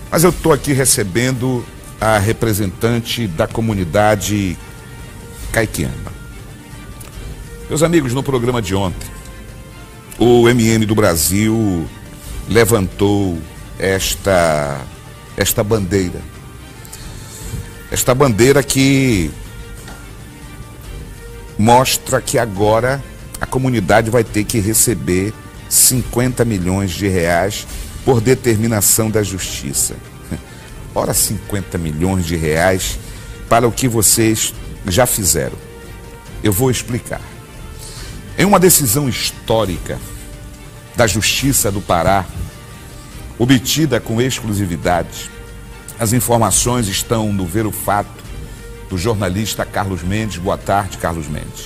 Mas eu estou aqui recebendo a representante da comunidade caiquiana. Meus amigos, no programa de ontem, o MM do Brasil levantou esta bandeira. Esta bandeira que mostra que agora a comunidade vai ter que receber 50 milhões de reais por determinação da justiça. Ora, 50 milhões de reais para o que vocês já fizeram. Eu vou explicar. Em uma decisão histórica da Justiça do Pará, obtida com exclusividade, as informações estão no Ver o Fato, do jornalista Carlos Mendes. Boa tarde, Carlos Mendes.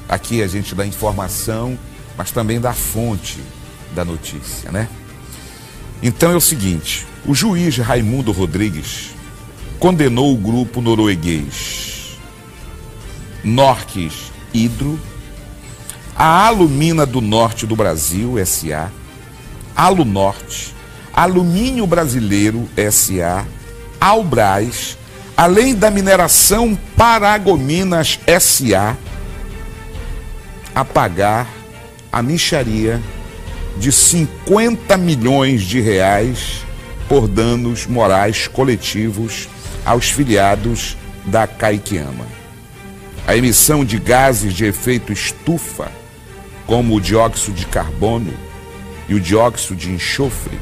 Aqui a gente dá informação, mas também dá fonte da notícia, né? Então é o seguinte, o juiz Raimundo Rodrigues condenou o grupo norueguês Norsk Hydro, a Alumina do Norte do Brasil, S.A., Alunorte, Alumínio Brasileiro, S.A., Albras, além da Mineração Paragominas, S.A., a pagar a mixaria de 50 milhões de reais por danos morais coletivos aos filiados da Caiquiama. A emissão de gases de efeito estufa, como o dióxido de carbono e o dióxido de enxofre,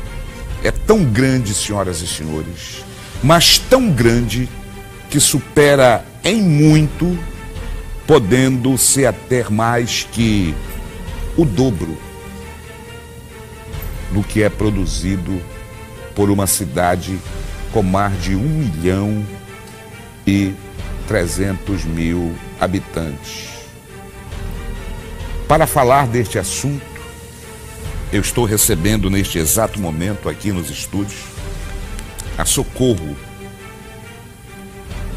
é tão grande, senhoras e senhores, mas tão grande que supera em muito, podendo ser até mais que o dobro do que é produzido por uma cidade com mais de 1.300.000 habitantes. Para falar deste assunto, eu estou recebendo neste exato momento aqui nos estúdios a Socorro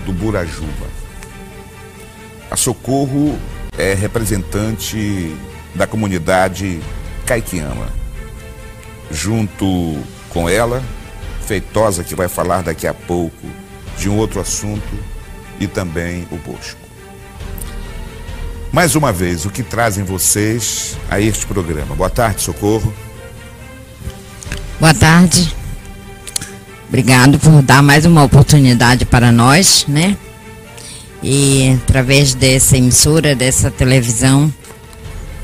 do Burajuba. A Socorro é representante da comunidade caiquiama. Junto com ela, Feitosa, que vai falar daqui a pouco de um outro assunto, e também o Bosco. Mais uma vez, o que trazem vocês a este programa? Boa tarde, Socorro. Boa tarde. Obrigado por dar mais uma oportunidade para nós, né? E através dessa emissora, dessa televisão,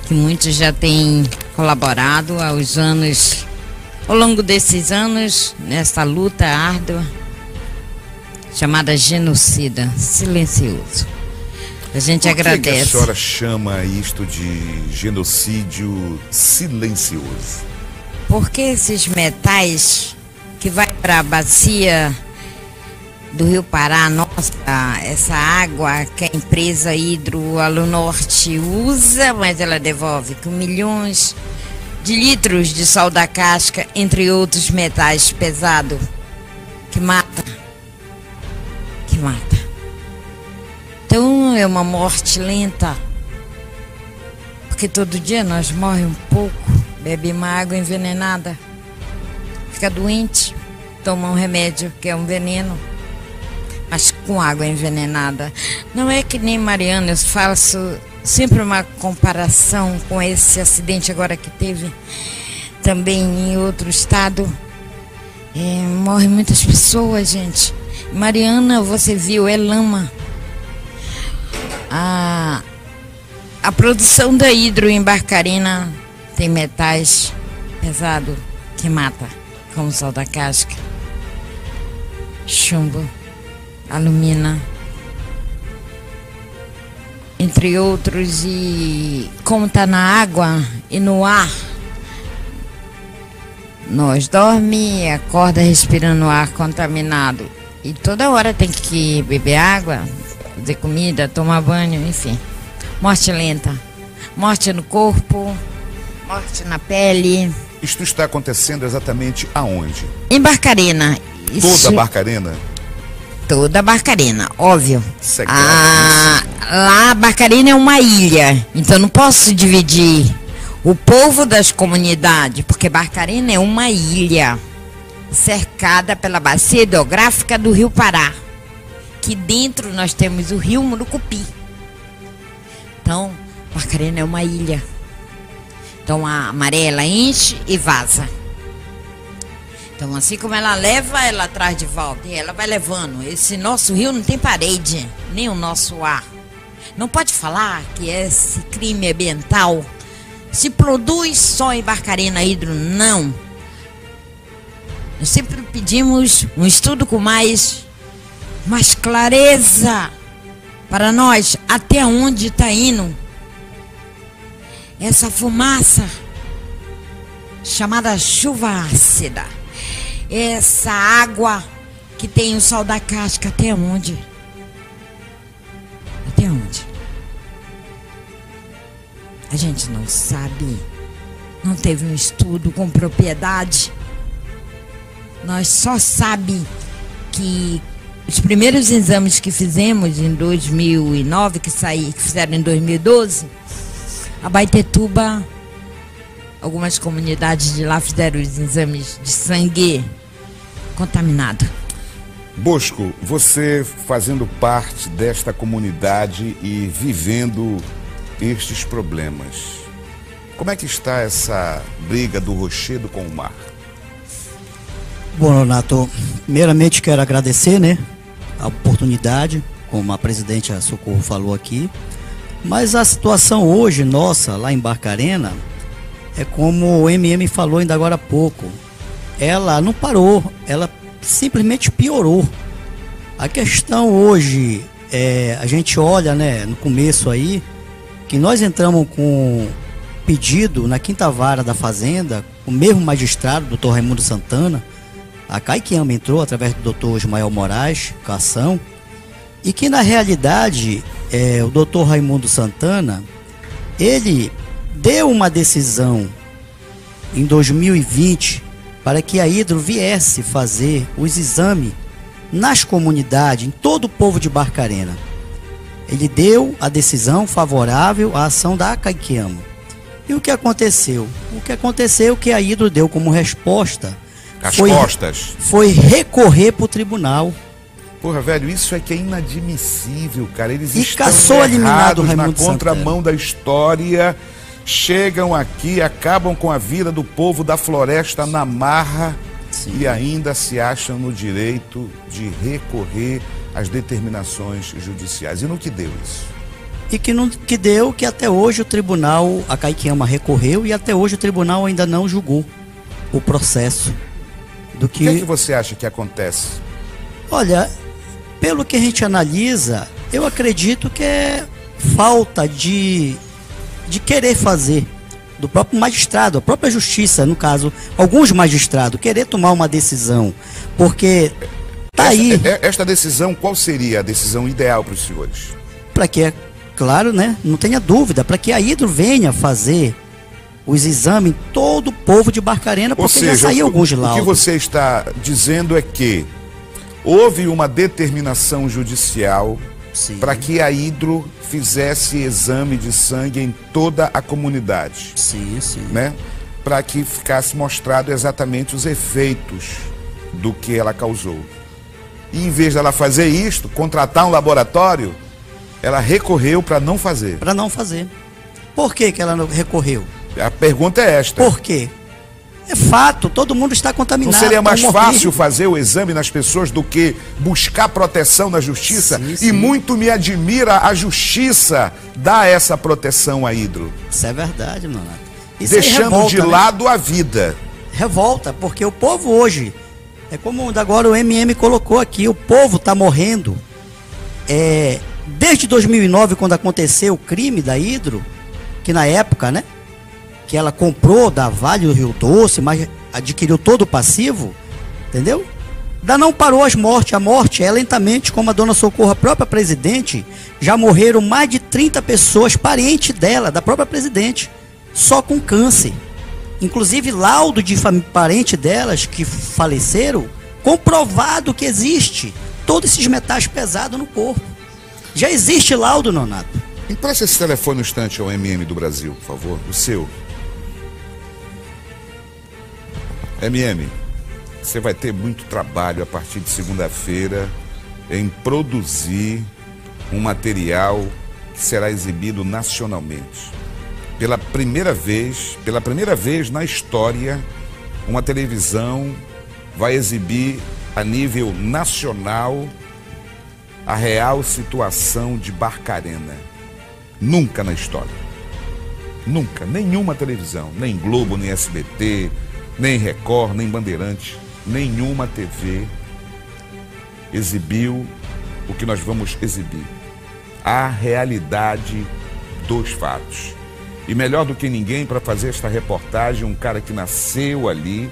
que muitos já têm colaborado ao longo desses anos, nessa luta árdua, chamada genocida, silencioso. A gente agradece. Por que a senhora chama isto de genocídio silencioso? Porque esses metais que vai para a bacia do Rio Pará, nossa, essa água que a empresa Hydro Alunorte usa, mas ela devolve com milhões de litros de sal da casca, entre outros metais pesados, que mata. Então é uma morte lenta, porque todo dia nós morremos um pouco, bebe uma água envenenada, fica doente, toma um remédio que é um veneno, mas com água envenenada. Não é que nem Mariana, eu faço sempre uma comparação com esse acidente agora que teve também em outro estado. Morrem muitas pessoas, gente. Mariana, você viu, é lama. A produção da Hydro em Barcarena tem metais pesados que mata, como sal da casca, chumbo, alumina, entre outros. E como está na água e no ar, nós dorme e acorda respirando ar contaminado, e toda hora tem que beber água, fazer comida, tomar banho, enfim. Morte lenta, morte no corpo, morte na pele. Isto está acontecendo exatamente aonde? Em Barcarena. Toda Barcarena? Toda Barcarena, óbvio. Secreto, lá Barcarena é uma ilha, então não posso dividir o povo das comunidades, porque Barcarena é uma ilha. cercada pela bacia hidrográfica do Rio Pará. Que dentro nós temos o rio Murucupi. Então, Barcarena é uma ilha. Então a maré ela enche e vaza. Então assim como ela leva, ela traz de volta. E ela vai levando. Esse nosso rio não tem parede, nem o nosso ar. Não pode falar que esse crime ambiental se produz só em Barcarena Hidro, não. Nós sempre pedimos um estudo com mais clareza para nós, até onde está indo essa fumaça chamada chuva ácida, essa água que tem o sal da casca, até onde? Até onde? A gente não sabe, não teve um estudo com propriedade. Nós só sabemos que os primeiros exames que fizemos em 2009, que fizeram em 2012, Abaetetuba, algumas comunidades de lá fizeram os exames de sangue contaminado. Bosco, você fazendo parte desta comunidade e vivendo estes problemas, como é que está essa briga do rochedo com o mar? Bom, Nonato, primeiramente quero agradecer, né, a oportunidade, como a presidente Socorro falou aqui, mas a situação hoje nossa lá em Barcarena é como o MM falou ainda agora há pouco, ela não parou, ela simplesmente piorou. A questão hoje, a gente olha, né, no começo aí, que nós entramos com pedido na quinta vara da Fazenda, o mesmo magistrado, doutor Raimundo Santana, a Caiquiama entrou através do doutor Ismael Moraes, com a ação, e que na realidade o doutor Raimundo Santana, ele deu uma decisão em 2020 para que a Hidro viesse fazer os exames nas comunidades, em todo o povo de Barcarena. Ele deu a decisão favorável à ação da Caiquiama. E o que aconteceu? O que aconteceu é que a Hidro deu como resposta foi recorrer para o tribunal. Porra, velho, isso é que é inadmissível, cara. Eles e estão caçou eliminado na contramão da história, chegam aqui, acabam com a vida do povo da floresta na marra. Sim. E ainda se acham no direito de recorrer às determinações judiciais. E no que deu isso? E que deu que até hoje o tribunal, a Caiquiama recorreu e até hoje o tribunal ainda não julgou o processo. O que é que você acha que acontece? Olha, pelo que a gente analisa, eu acredito que é falta de querer fazer do próprio magistrado, a própria justiça, no caso, alguns magistrados, querer tomar uma decisão, porque aí... Esta decisão, qual seria a decisão ideal para os senhores? Para que, claro, né, não tenha dúvida, para que a Hidro venha fazer os exames em todo o povo de Barcarena, porque já saiu alguns laudos. O que você está dizendo é que houve uma determinação judicial para que a Hidro fizesse exame de sangue em toda a comunidade. Sim, sim. Né? Para que ficasse mostrado exatamente os efeitos do que ela causou. E em vez dela fazer isto, contratar um laboratório, ela recorreu para não fazer. Para não fazer. Por que ela não recorreu? A pergunta é esta. Por quê? É fato, todo mundo está contaminado. Não seria mais fácil fazer o exame nas pessoas do que buscar proteção na justiça? Sim, sim. E muito me admira a justiça dar essa proteção à Hidro. Isso é verdade, Nonato. Deixando revolta, de lado a vida. Revolta, porque o povo hoje, é como agora o MM colocou aqui, o povo está morrendo. Desde 2009, quando aconteceu o crime da Hidro, que na época, né, que ela comprou da Vale do Rio Doce, mas adquiriu todo o passivo, entendeu? Ainda não parou as mortes. A morte é lentamente, como a dona Socorro, a própria presidente, já morreram mais de 30 pessoas, parentes dela, da própria presidente, só com câncer. Inclusive laudo de parente delas que faleceram, comprovado que existe todos esses metais pesados no corpo. Já existe laudo, Nonato. Empresta esse telefone no instante ao MM do Brasil, por favor, o seu. MM, você vai ter muito trabalho a partir de segunda-feira em produzir um material que será exibido nacionalmente. Pela primeira vez na história, uma televisão vai exibir a nível nacional a real situação de Barcarena. Nunca na história. Nunca. Nenhuma televisão, nem Globo, nem SBT, nem Record, nem Bandeirantes, nenhuma TV exibiu o que nós vamos exibir. A realidade dos fatos. E melhor do que ninguém para fazer esta reportagem, um cara que nasceu ali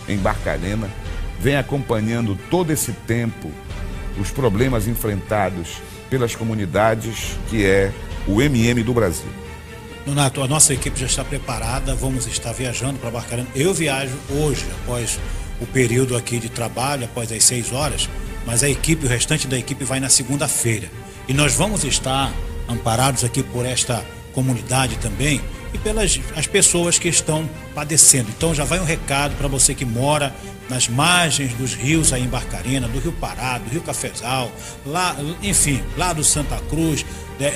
em Barcarena, vem acompanhando todo esse tempo os problemas enfrentados pelas comunidades, que é o MM do Brasil. Nonato, a nossa equipe já está preparada, vamos estar viajando para Barcarena. Eu viajo hoje, após o período aqui de trabalho, após as 6 horas, mas a equipe, o restante da equipe vai na segunda-feira. E nós vamos estar amparados aqui por esta comunidade também e pelas as pessoas que estão padecendo. Então já vai um recado para você que mora nas margens dos rios aí em Barcarena, do Rio Pará, do Rio Cafezal, lá, enfim, lá do Santa Cruz,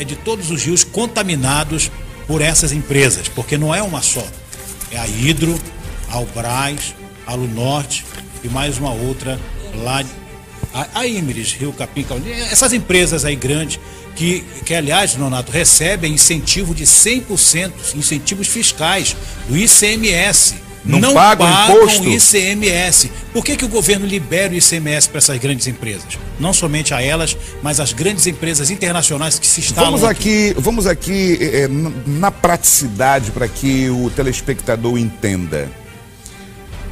de todos os rios contaminados por essas empresas, porque não é uma só, é a Hidro, a Albras, a Lunorte e mais uma outra lá, a Imeris, Rio Capim, essas empresas aí grandes que aliás, Nonato, recebem incentivo de 100%, incentivos fiscais do ICMS. Não pagam imposto? ICMS. Por que o governo libera o ICMS para essas grandes empresas? Não somente a elas, mas as grandes empresas internacionais que se instalam Vamos aqui na praticidade para que o telespectador entenda.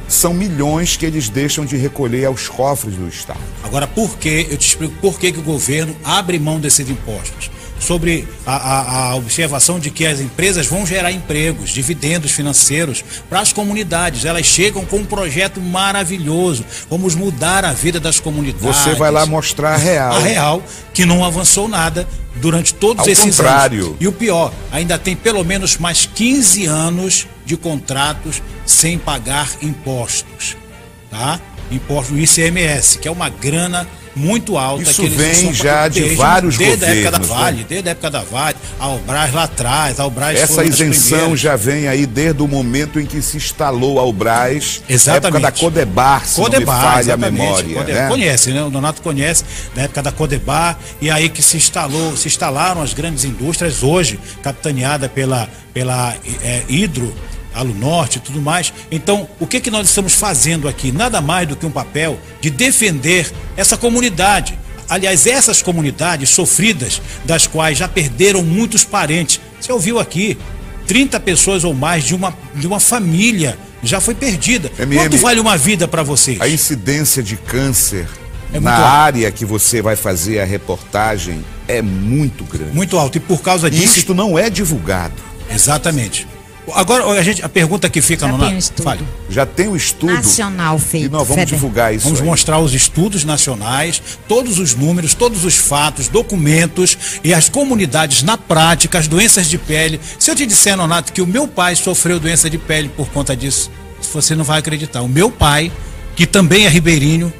São milhões que eles deixam de recolher aos cofres do Estado. Agora, por que? Eu te explico por que o governo abre mão desses impostos. Sobre a observação de que as empresas vão gerar empregos, dividendos financeiros para as comunidades. Elas chegam com um projeto maravilhoso. Vamos mudar a vida das comunidades. Você vai lá mostrar a real. A real, que não avançou nada durante todos esses anos. E o pior, ainda tem pelo menos mais 15 anos de contratos sem pagar impostos. Tá? Imposto do ICMS, que é uma grana muito alta. Isso que vem já de vários governos. Desde a época da Vale, a Albras lá atrás, a Albras essa isenção já vem aí desde o momento em que se instalou a Albras, época da Codebar, se não me falha a memória. Né? Conhece, né? O Donato conhece, da época da Codebar, e aí que se instalaram as grandes indústrias, hoje capitaneada pela Hidro, a Lunorte e tudo mais. Então, o que nós estamos fazendo aqui? Nada mais do que um papel de defender essa comunidade. Aliás, essas comunidades sofridas, das quais já perderam muitos parentes. Você ouviu aqui, 30 pessoas ou mais de uma família já foi perdida. Quanto vale uma vida para vocês? A incidência de câncer na área que você vai fazer a reportagem é muito grande. Muito alto. E por causa disso... Isto não é divulgado. Exatamente. Agora, a pergunta que fica no Fale. Já tem um estudo nacional feito. E nós vamos divulgar isso. Vamos mostrar os estudos nacionais, todos os números, todos os fatos, documentos e as comunidades na prática, as doenças de pele. Se eu te disser, Nonato, que o meu pai sofreu doença de pele por conta disso, você não vai acreditar. O meu pai, que também é ribeirinho,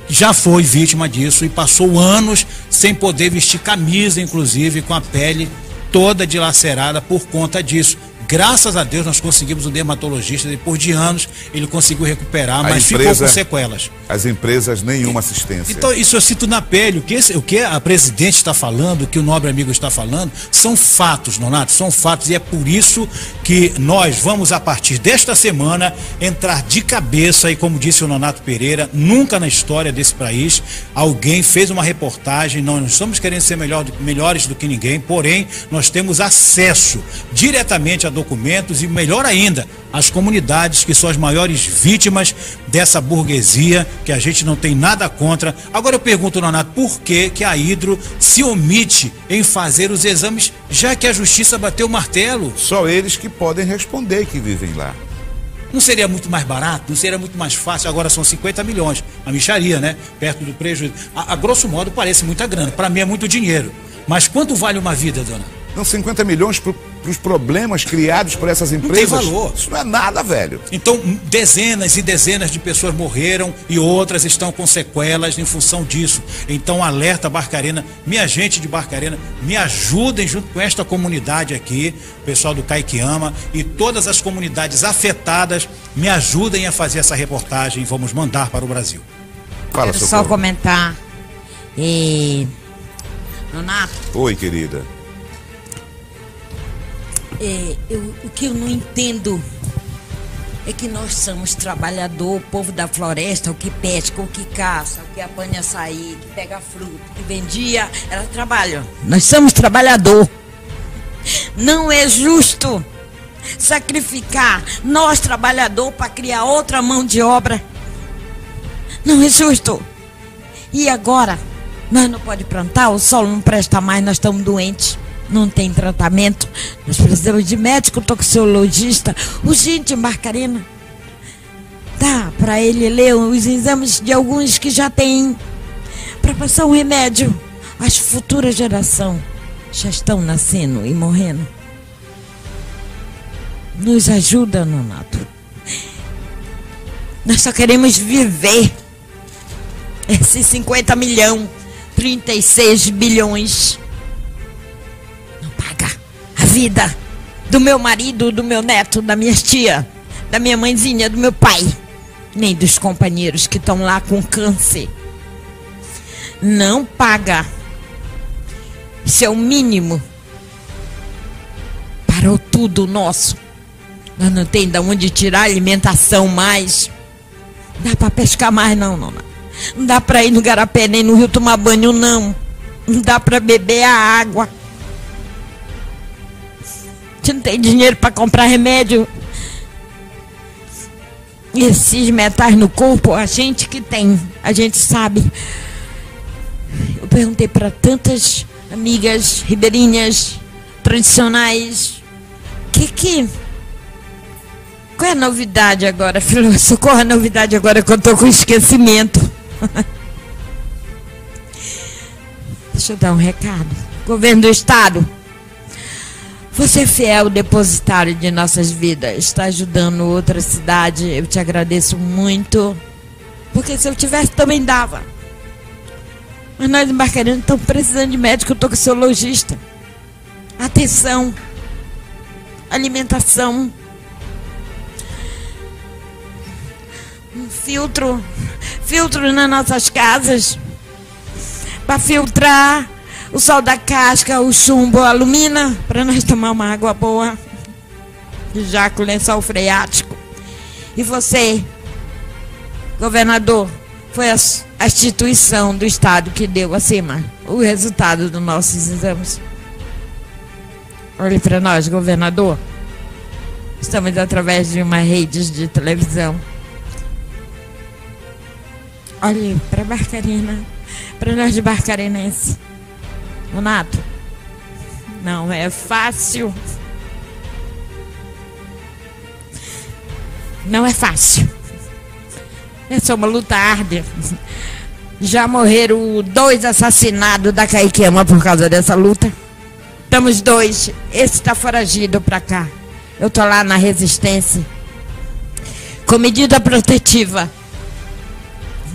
já foi vítima disso e passou anos sem poder vestir camisa, inclusive, com a pele toda dilacerada por conta disso. Graças a Deus nós conseguimos um dermatologista, depois de anos ele conseguiu recuperar, mas ficou com sequelas. As empresas, nenhuma assistência. Então isso eu sinto na pele, o que a presidente está falando, o que o nobre amigo está falando, são fatos, Nonato, são fatos, e é por isso que nós vamos, a partir desta semana, entrar de cabeça, e como disse o Nonato Pereira, nunca na história desse país alguém fez uma reportagem, não estamos querendo ser melhores do que ninguém, porém nós temos acesso diretamente a documentos e, melhor ainda, as comunidades que são as maiores vítimas dessa burguesia, que a gente não tem nada contra. Agora eu pergunto, Nonato, por que a Hidro se omite em fazer os exames, já que a justiça bateu o martelo? Só eles que podem responder, que vivem lá. Não seria muito mais barato? Não seria muito mais fácil? Agora são 50 milhões, a mixaria, né? Perto do prejuízo. A grosso modo parece muita grana, para mim é muito dinheiro. Mas quanto vale uma vida, dona? Não, 50 milhões para os problemas criados por essas empresas. Não tem valor. Isso não é nada, velho. Então, dezenas e dezenas de pessoas morreram e outras estão com sequelas em função disso. Então, alerta Barcarena, minha gente de Barcarena, me ajudem junto com esta comunidade aqui, o pessoal do Caiquiama e todas as comunidades afetadas, me ajudem a fazer essa reportagem e vamos mandar para o Brasil. Fala, Quero Socorro. só comentar. Nonato, Oi, querida. o que eu não entendo é que nós somos trabalhador, o povo da floresta, o que pesca, o que caça, o que apanha açaí, que pega fruta, que vendia, era trabalho. Nós somos trabalhador. Não é justo sacrificar nós, trabalhador, para criar outra mão de obra. Não é justo. E agora, nós não podemos plantar, o solo não presta mais, nós estamos doentes. Não tem tratamento. Nós precisamos de médico, toxicologista, urgente em Barcarena. Dá para ele ler os exames de alguns que já tem, para passar um remédio. As futuras gerações já estão nascendo e morrendo. Nos ajuda, Nonato. Nós só queremos viver. Esses 50 milhões, 36 bilhões. Não paga a vida do meu marido, do meu neto, da minha tia, da minha mãezinha, do meu pai, nem dos companheiros que estão lá com câncer. Não paga. Isso é o mínimo. Parou tudo nosso. Nós não tem de onde tirar alimentação mais. Não dá para pescar mais, não, não. Não dá para ir no Garapé nem no rio tomar banho, não. Não dá para beber a água. Você não tem dinheiro para comprar remédio. Esses metais no corpo, a gente que tem, a gente sabe. Eu perguntei para tantas amigas ribeirinhas tradicionais, qual é a novidade agora, filho? Socorro, a novidade agora é que eu estou com esquecimento. Deixa eu dar um recado. Governo do Estado, você é fiel depositário de nossas vidas, está ajudando outra cidade, eu te agradeço muito, porque se eu tivesse também dava. Mas nós em Barcarena estamos precisando de médico toxicologista, atenção, alimentação, um filtro nas nossas casas, para filtrar o sal da casca, o chumbo, a alumina, para nós tomar uma água boa, já com lençol freático. E você, governador, foi a instituição do Estado que deu acima o resultado dos nossos exames. Olhe para nós, governador. Estamos através de uma rede de televisão. Olhe para Barcarena, para nós de barcarenense. Nonato, não é fácil. Não é fácil. Essa é uma luta árdua. Já morreram 2 assassinados da Caiquiama por causa dessa luta. Estamos 2. Esse está foragido para cá. Eu tô lá na resistência. Com medida protetiva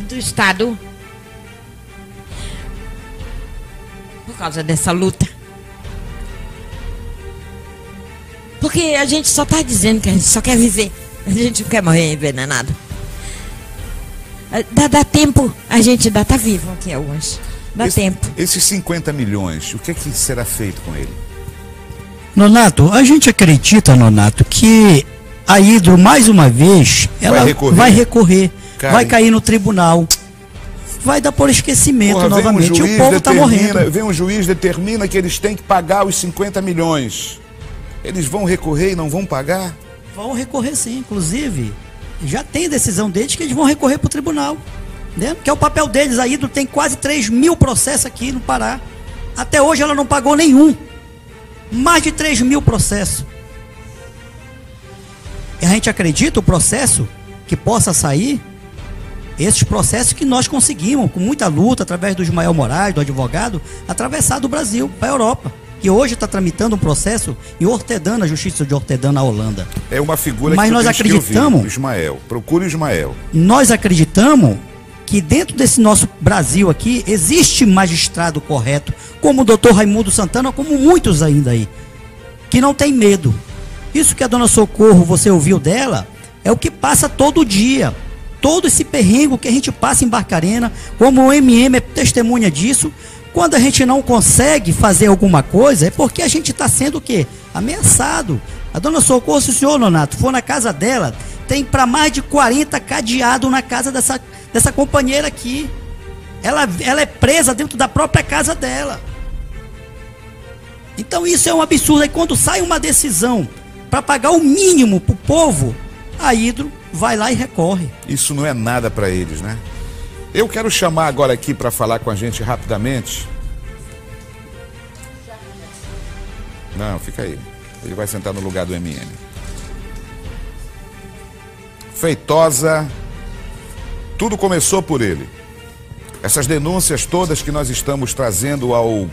do Estado. Por causa dessa luta. Porque a gente só está dizendo que a gente só quer viver. A gente não quer morrer envenenado. Dá tempo. A gente ainda está vivo aqui hoje. Dá tempo. Esses 50 milhões, o que é que será feito com ele? Nonato, a gente acredita, Nonato, que a Hidro, mais uma vez, ela vai recorrer. Vai cair no tribunal. Vai dar por esquecimento novamente. O povo está morrendo. Vem um juiz, determina que eles têm que pagar os 50 milhões. Eles vão recorrer e não vão pagar? Vão recorrer sim, inclusive. Já tem decisão deles que eles vão recorrer para o tribunal. Né? Que é o papel deles. A Hidro tem quase 3.000 processos aqui no Pará. Até hoje ela não pagou nenhum. Mais de 3.000 processos. E a gente acredita o processo que possa sair, esses processos que nós conseguimos, com muita luta, através do Ismael Moraes, do advogado, atravessar do Brasil para a Europa. que hoje está tramitando um processo em Hortedã, na Justiça de Hortedã, na Holanda. É uma figura Mas que nós acreditamos, o Ismael. Procure o Ismael. Nós acreditamos que dentro desse nosso Brasil aqui existe magistrado correto, como o doutor Raimundo Santana, como muitos ainda aí, que não tem medo. Isso que a dona Socorro, você ouviu dela, é o que passa todo dia. Todo esse perrengue que a gente passa em Barcarena, como o MM é testemunha disso, quando a gente não consegue fazer alguma coisa, é porque a gente está sendo o quê? Ameaçado. A dona Socorro, se o senhor, Nonato, for na casa dela, tem para mais de 40 cadeados na casa dessa companheira aqui. Ela é presa dentro da própria casa dela. Então isso é um absurdo. Aí quando sai uma decisão para pagar o mínimo para o povo, a Hidro vai lá e recorre. Isso não é nada para eles, né? Eu quero chamar agora aqui para falar com a gente rapidamente. Não, fica aí. Ele vai sentar no lugar do MM. Feitosa, tudo começou por ele. Essas denúncias todas que nós estamos trazendo ao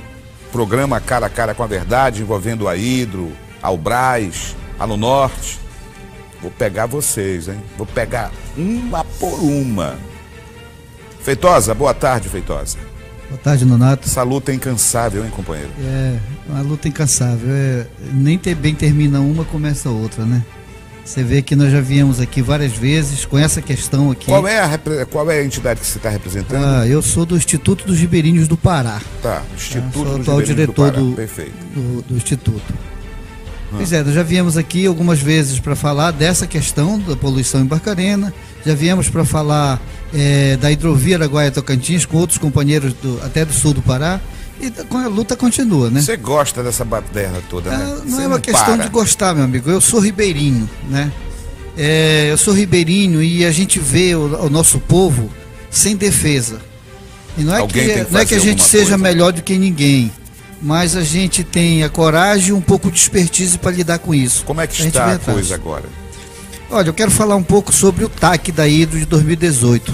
programa Cara a Cara com a Verdade, envolvendo a Hidro, a Albras, a Lunorte. Vou pegar vocês, hein? Vou pegar uma por uma. Feitosa, boa tarde, Feitosa. Boa tarde, Nonato. Essa luta é incansável, hein, companheiro? É, uma luta incansável. Nem bem termina uma, começa outra, né? Você vê que nós já viemos aqui várias vezes com essa questão aqui. Qual é a entidade que você está representando? Eu sou do Instituto dos Ribeirinhos do Pará. Tá, Instituto sou dos atual Ribeirinhos diretor do Pará. Perfeito. do Instituto. Pois é, nós já viemos aqui algumas vezes para falar dessa questão da poluição em Barcarena, já viemos para falar da hidrovia Araguaia-Tocantins com outros companheiros até do sul do Pará, e a luta continua, né? Você gosta dessa baderna toda, né? Não é uma questão de gostar, meu amigo, eu sou ribeirinho, né? Eu sou ribeirinho e a gente vê o nosso povo sem defesa. E não é que a gente seja melhor do que ninguém, mas a gente tem a coragem e um pouco de expertise para lidar com isso. Como é que está a coisa agora? Olha, eu quero falar um pouco sobre o TAC da Hidro de 2018.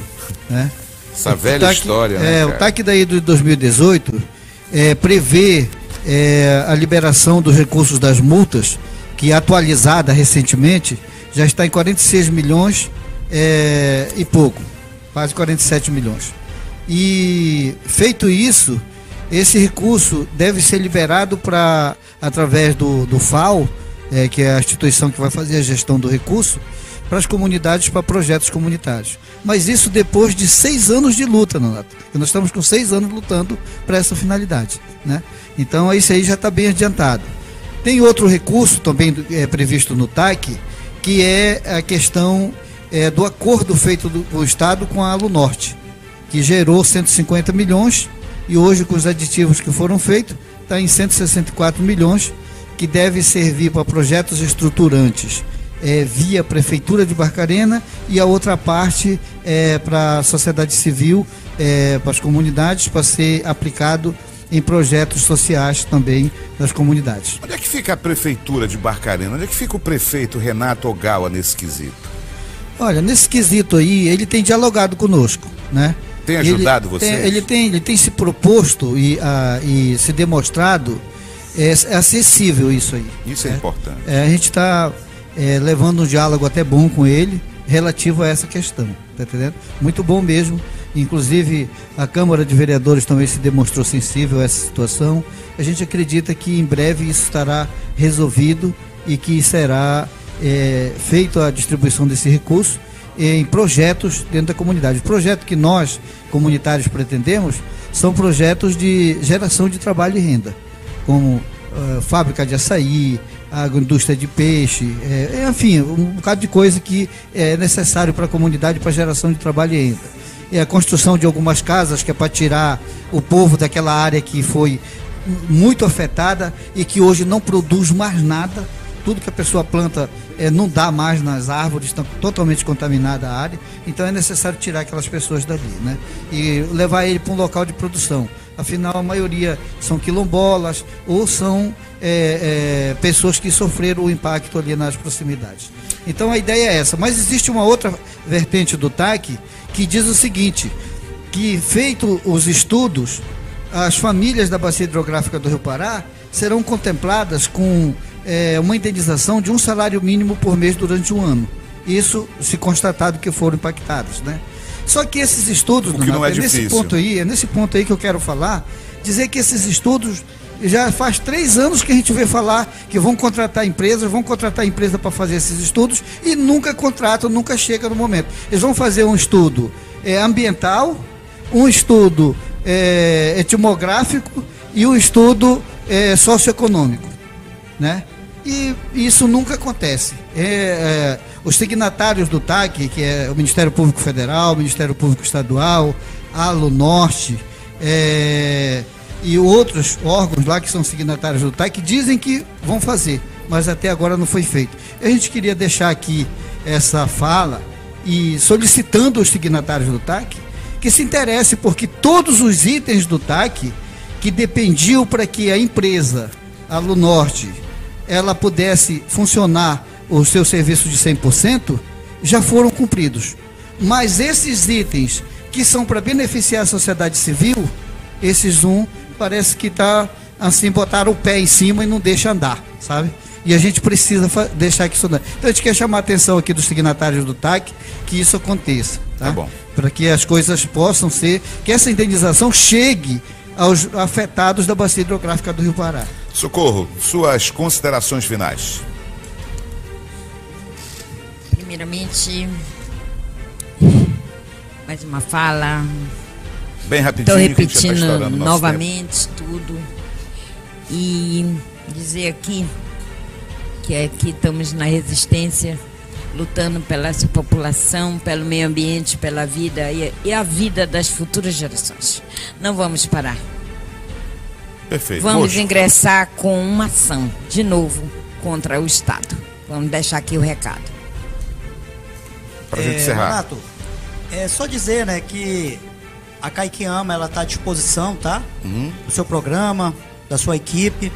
Né? Essa velha história, né, o TAC da Hidro de 2018 prevê a liberação dos recursos das multas, que atualizada recentemente, já está em 46 milhões e pouco, quase 47 milhões. E feito isso, esse recurso deve ser liberado através do FAO, que é a instituição que vai fazer a gestão do recurso, para as comunidades, para projetos comunitários. Mas isso depois de 6 anos de luta, Nonato. Nós estamos com 6 anos lutando para essa finalidade, né? Então isso aí já está bem adiantado. Tem outro recurso também previsto no TAC, que é a questão do acordo feito do Estado com a Lunorte, que gerou 150 milhões, e hoje, com os aditivos que foram feitos, está em 164 milhões, que deve servir para projetos estruturantes via Prefeitura de Barcarena, e a outra parte para a sociedade civil, para as comunidades, para ser aplicado em projetos sociais também das comunidades. Onde é que fica a Prefeitura de Barcarena? Onde é que fica o prefeito Renato Ogawa nesse quesito? Olha, nesse quesito aí, ele tem dialogado conosco, né? Tem ajudado vocês? Ele tem se proposto e se demonstrado acessível isso aí. Isso é importante. A gente está levando um diálogo até bom com ele relativo a essa questão, tá entendendo? Muito bom mesmo. Inclusive a Câmara de Vereadores também se demonstrou sensível a essa situação. A gente acredita que em breve isso estará resolvido e que será feita a distribuição desse recurso em projetos dentro da comunidade. O projeto que nós, comunitários, pretendemos são projetos de geração de trabalho e renda, como fábrica de açaí, agroindústria de peixe, enfim, um bocado de coisa que é necessário para a comunidade para geração de trabalho e renda. E a construção de algumas casas, que é para tirar o povo daquela área que foi muito afetada e que hoje não produz mais nada. Tudo que a pessoa planta não dá mais nas árvores, está totalmente contaminada a área, então é necessário tirar aquelas pessoas dali, né? E levar ele para um local de produção. Afinal, a maioria são quilombolas ou são pessoas que sofreram o impacto ali nas proximidades. Então a ideia é essa, mas existe uma outra vertente do TAC que diz o seguinte, que feito os estudos, as famílias da bacia hidrográfica do Rio Pará serão contempladas com uma indenização de um salário mínimo por mês durante um ano. Isso se constatado que foram impactados, né? Só que esses estudos, não é nesse ponto aí que eu quero falar, dizer que esses estudos já faz 3 anos que a gente vê falar que vão contratar empresas para fazer esses estudos e nunca contratam, nunca chega no momento. Eles vão fazer um estudo ambiental, um estudo etnográfico e um estudo socioeconômico, né? E isso nunca acontece. Os signatários do TAC, que é o Ministério Público Federal, o Ministério Público Estadual, a Alunorte, e outros órgãos lá que são signatários do TAC, dizem que vão fazer, mas até agora não foi feito. A gente queria deixar aqui essa fala e solicitando os signatários do TAC que se interesse, porque todos os itens do TAC que dependiam para que a empresa, a Alunorte, ela pudesse funcionar o seu serviço de 100%, já foram cumpridos. Mas esses itens que são para beneficiar a sociedade civil, esses parece que assim, botaram o pé em cima e não deixa andar, sabe? E a gente precisa deixar que isso andar. Então a gente quer chamar a atenção aqui dos signatários do TAC que isso aconteça, tá bom? Para que as coisas possam ser, que essa indenização chegue aos afetados da bacia hidrográfica do Rio Pará. Socorro, suas considerações finais. Primeiramente, mais uma fala. Bem rapidinho. Estou repetindo novamente tudo. E dizer aqui que aqui estamos na resistência, lutando pela sua população, pelo meio ambiente, pela vida e a vida das futuras gerações. Não vamos parar. Perfeito. Vamos ingressar com uma ação, de novo, contra o Estado. Vamos deixar aqui o recado. Para a gente encerrar. Renato, só dizer, né, que a Caiquiama, ela está à disposição, tá? Do seu programa, da sua equipe,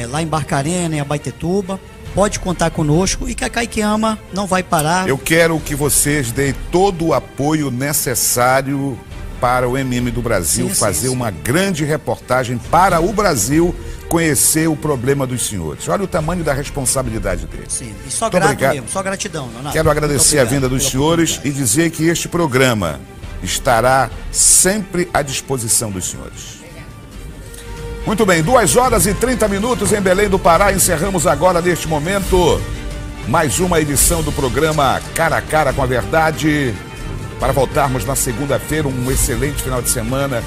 lá em Barcarena, em Abaetetuba. Pode contar conosco e que a Caiquiama não vai parar. Eu quero que vocês deem todo o apoio necessário para o MM do Brasil fazer uma grande reportagem para o Brasil conhecer o problema dos senhores. Olha o tamanho da responsabilidade deles. Sim, e só grato mesmo, só gratidão, Leonardo. Quero agradecer a vinda dos senhores e dizer que este programa estará sempre à disposição dos senhores. Muito bem, 2h30 em Belém do Pará. Encerramos agora, neste momento, mais uma edição do programa Cara a Cara com a Verdade, para voltarmos na segunda-feira, um excelente final de semana